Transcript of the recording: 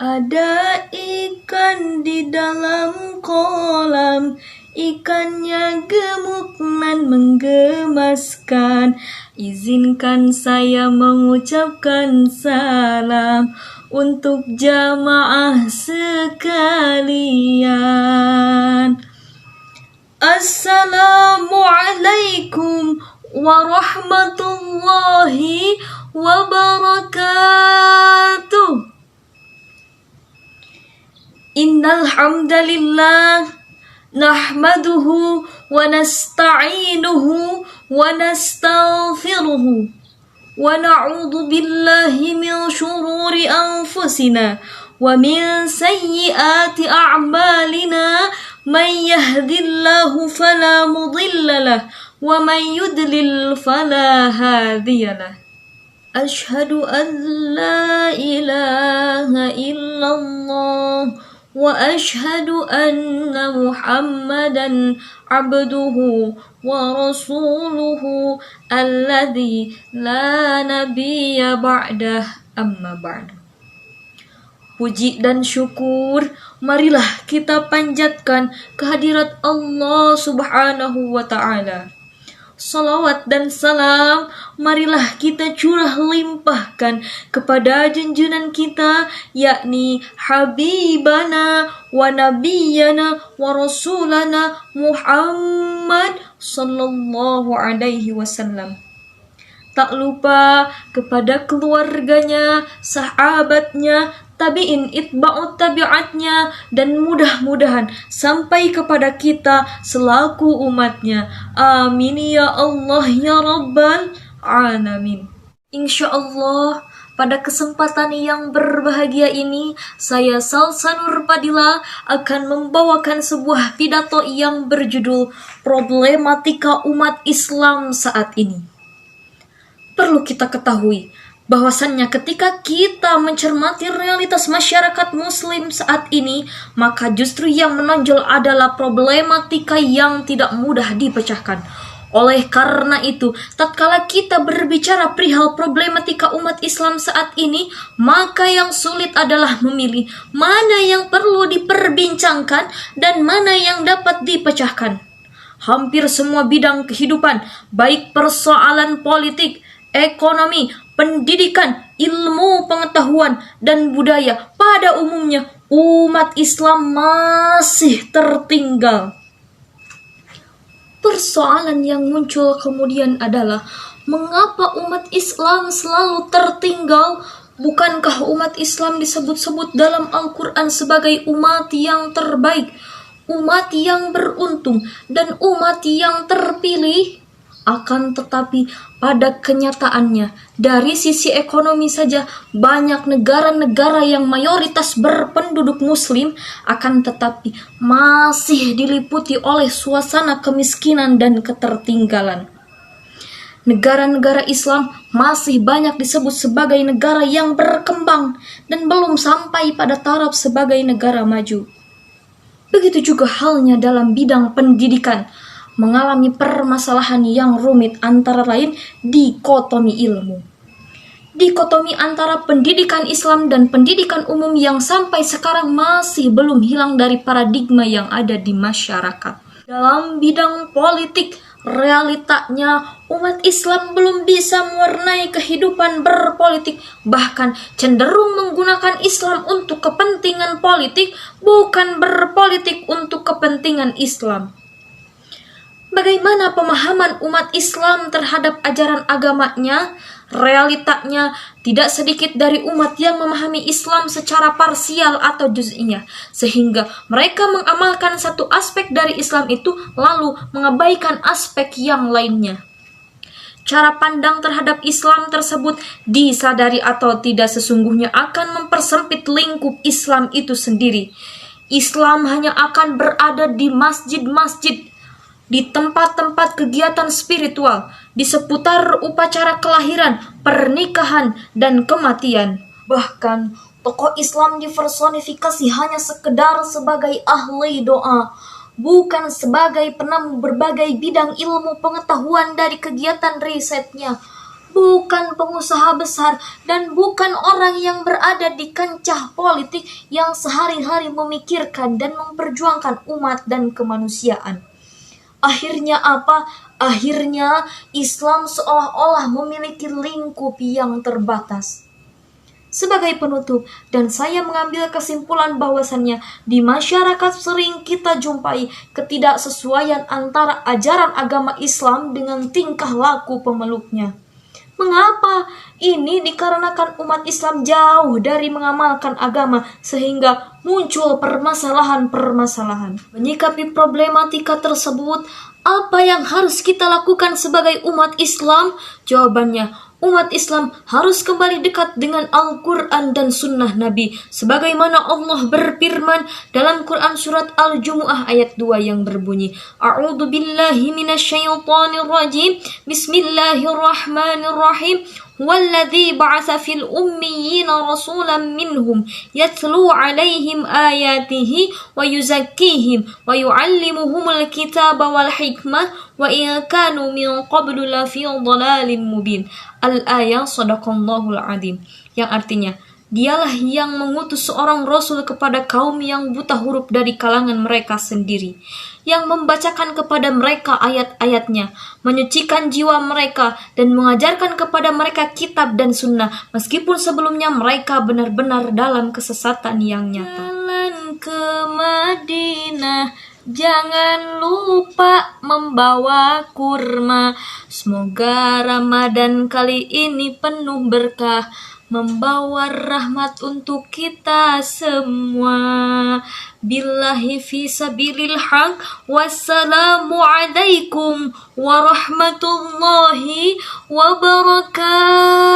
Ada ikan di dalam kolam, ikannya gemuk dan menggemaskan. Izinkan saya mengucapkan salam untuk jamaah sekalian. Assalamualaikum warahmatullahi wabarakatuh. Innal hamdalillah nahmaduhu wa nasta'inuhu wa nastaghfiruhu wa na'udzu billahi min syururi anfusina wa min sayyiati a'malina. Man yahdillahu fala mudhillalah wa man yudlil fala hadiyalah. Ashhadu an la ilaha illallah wa ashhadu anna Muhammadan abduhu wa rasuluhu alladzi la nabiyya ba'dah, amma ba'du. Puji dan syukur marilah kita panjatkan kehadirat Allah Subhanahu wa ta'ala. Salawat dan salam marilah kita curah limpahkan kepada junjungan kita, yakni Habibana wa Nabiyana wa Rasulana Muhammad sallallahu alaihi wasallam. Tak lupa kepada keluarganya, sahabatnya, tabi'in itba'ut tabi'atnya, dan mudah-mudahan sampai kepada kita selaku umatnya. Amin ya Allah ya Rabbal Alamin. Insyaallah pada kesempatan yang berbahagia ini, saya Salsa Nur Fadila akan membawakan sebuah pidato yang berjudul Problematika Umat Islam Saat Ini. Perlu kita ketahui bahwasannya ketika kita mencermati realitas masyarakat muslim saat ini, maka justru yang menonjol adalah problematika yang tidak mudah dipecahkan. Oleh karena itu, tatkala kita berbicara perihal problematika umat Islam saat ini, maka yang sulit adalah memilih mana yang perlu diperbincangkan dan mana yang dapat dipecahkan. Hampir semua bidang kehidupan, baik persoalan politik, ekonomi, pendidikan, ilmu pengetahuan, dan budaya pada umumnya, umat Islam masih tertinggal. Persoalan yang muncul kemudian adalah mengapa umat Islam selalu tertinggal? Bukankah umat Islam disebut-sebut dalam Al-Quran sebagai umat yang terbaik, umat yang beruntung, dan umat yang terpilih? Akan tetapi pada kenyataannya, dari sisi ekonomi saja banyak negara-negara yang mayoritas berpenduduk muslim akan tetapi masih diliputi oleh suasana kemiskinan dan ketertinggalan. Negara-negara Islam masih banyak disebut sebagai negara yang berkembang dan belum sampai pada taraf sebagai negara maju. Begitu juga halnya dalam bidang pendidikan, mengalami permasalahan yang rumit, antara lain dikotomi ilmu. Dikotomi antara pendidikan Islam dan pendidikan umum yang sampai sekarang masih belum hilang dari paradigma yang ada di masyarakat. Dalam bidang politik, realitanya umat Islam belum bisa mewarnai kehidupan berpolitik, bahkan cenderung menggunakan Islam untuk kepentingan politik, bukan berpolitik untuk kepentingan Islam. Bagaimana pemahaman umat Islam terhadap ajaran agamanya? Realitanya tidak sedikit dari umat yang memahami Islam secara parsial atau juz'iyah, sehingga mereka mengamalkan satu aspek dari Islam itu lalu mengabaikan aspek yang lainnya. Cara pandang terhadap Islam tersebut disadari atau tidak sesungguhnya akan mempersempit lingkup Islam itu sendiri. Islam hanya akan berada di masjid-masjid, di tempat-tempat kegiatan spiritual, di seputar upacara kelahiran, pernikahan, dan kematian. Bahkan, tokoh Islam dipersonifikasi hanya sekedar sebagai ahli doa, bukan sebagai penemu berbagai bidang ilmu pengetahuan dari kegiatan risetnya, bukan pengusaha besar, dan bukan orang yang berada di kancah politik yang sehari-hari memikirkan dan memperjuangkan umat dan kemanusiaan. Akhirnya apa? Akhirnya Islam seolah-olah memiliki lingkup yang terbatas. Sebagai penutup, dan saya mengambil kesimpulan bahwasannya di masyarakat sering kita jumpai ketidaksesuaian antara ajaran agama Islam dengan tingkah laku pemeluknya. Mengapa? Ini dikarenakan umat Islam jauh dari mengamalkan agama sehingga muncul permasalahan-permasalahan. Menyikapi problematika tersebut, apa yang harus kita lakukan sebagai umat Islam? Jawabannya, umat Islam harus kembali dekat dengan Al-Quran dan Sunnah Nabi, sebagaimana Allah berfirman dalam Quran surat Al-Jumu'ah ayat 2 yang berbunyi, A'udzu billahi minasyaitonir rajim, Bismillahirrahmanirrahim, Walladzi ba'atsa fil ummiyina rasulan minhum yatlu 'alaihim ayatihi wa yuzakkihim wa yu'allimuhumul kitaba wal hikmah wa in kanu min qablu lafi dhalalin mubin. Al-ayah sadaqallahul adzim, yang artinya, dialah yang mengutus seorang rasul kepada kaum yang buta huruf dari kalangan mereka sendiri, yang membacakan kepada mereka ayat-ayatnya, menyucikan jiwa mereka, dan mengajarkan kepada mereka kitab dan sunnah, meskipun sebelumnya mereka benar-benar dalam kesesatan yang nyata. Jalan ke Madinah, jangan lupa membawa kurma. Semoga Ramadan kali ini penuh berkah, membawa rahmat untuk kita semua. Billahi fi sabilil haq. Wassalamu alaikum warahmatullahi wabarakatuh.